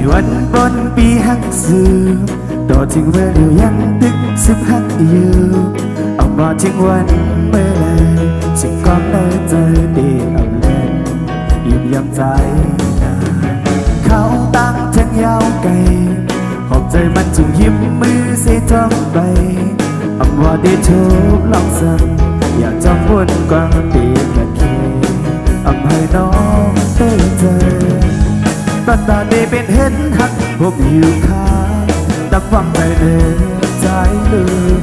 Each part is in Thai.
วันบนปีหักสืบต่อถึงเมื่อเดียวยังตึกซึบหักอยู่เอามาถึงวันเมื่อไรฉันก็ไม่เจอเดียวเล่นยิ้มย้ำใจนะเขาตั้งทั้งยาวไกลขอบใจมันจึงยิ้มมือเสียจอมไปอำว่าได้ทุกลองสั่งอยากจำวนกวางปีกะเคอำให้น้องได้เจอตอนตาได้เป็นเห็นหักพบอยู่ข้างดับฟังใจเดินใจลืม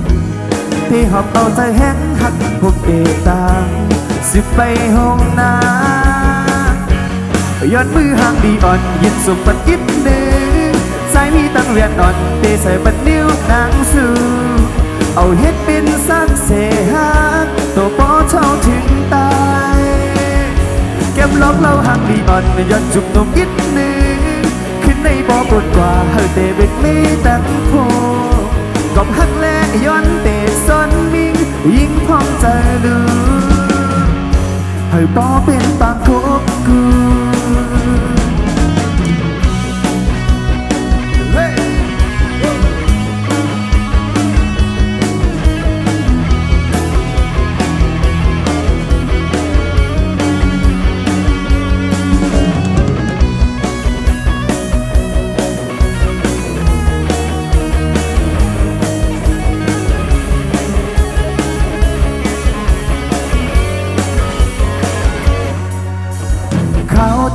ที่หอบเอาใจแห้งหักพบเดตางสิไปห้องน้ำย้อนมือห่างดีอ่อนยินสุกปัดกิดหนึ่งใจมีตั้งเวียนอ่อนเตใส่ปัดนิ้วนางสู่เอาเฮ็ดเป็นสักเสหักตัวปอเช่าถึงตายเก็บล็อกเล่าห่างดีอ่อนย้อนจุกนมกิดหนึ่งขึ้นในบ่อปวดกว่าเฮาเตเป็นไม่ตั้งโพกบหักแลย้อนเตะซ้อนมิ่งยิ่งพองใจดูให้บ่เป็นปากกบกู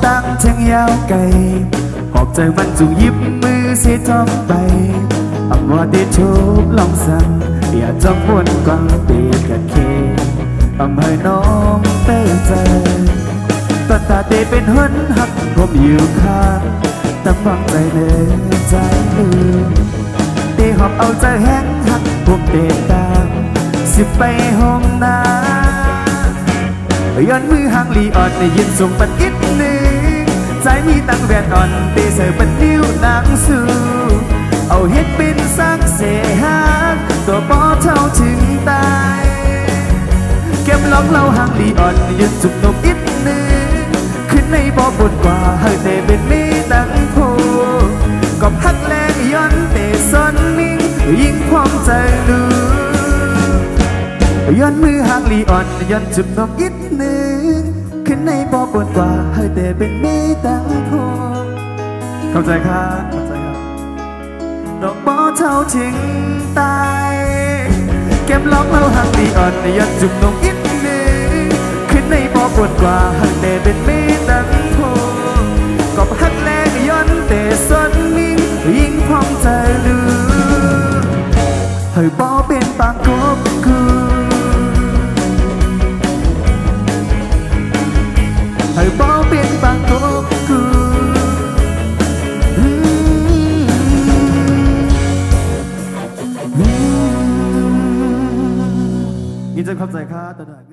ตั้งแทงยาวไกลขอบใจมันจุงยิบมือเสียจอมไปอำว่าได้ทุกลองสั่งอย่าจองวนกวางปีกะเคอำให้น้องเต้ใจตอนตาเตเป็นหุ่นหักผมอยู่ข้างตั้งวางใจในใจลืมเตหอบเอาใจแห้งหักผมเตตามสิไปห้องน้ำย้อนมือห่างลีอ่อนได้ยินส่งปัดกิดหนึ่งใจมีตั้งแวนอ่อนเตใส่ปัดนิ้วนางสู่เอาเฮ็ดเป็นสักเสหักตัวปอเท่าถึงตายเก็บล็อกเล่าห่างลีอ่อนยืนจุกนมอิดหนึ่งขึ้นในบ่อปวดกว่าเฮาเตเป็นมีตั้งโพกบหักแรงย้อนเตซ้อนมิ่งยิ่งความใจดูย้อนมือห่างลีอ่อนย้อนจุดนมอิดหนึ่งขึ้นในบ่อปวดกว่าเฮ้ยแต่เป็นมีตั้งโพเข้าใจครับเข้าใจครับดอกบ่อเท่าถึงตายเก็บล็อกเล่าห่างลีอ่อนย้อนจุดนมอิดหนึ่งขึ้นในบ่อปวดกว่าเฮ้ยแต่เป็นมีตั้งโพกบหักแรงย้อนแต่ซ้อนมิ่งยิ่งพร้อมใจลืมเฮ้ยบ่เป็นปากกบกูให้บ่เป็นบางกบกูยินดีเข้าใจครับ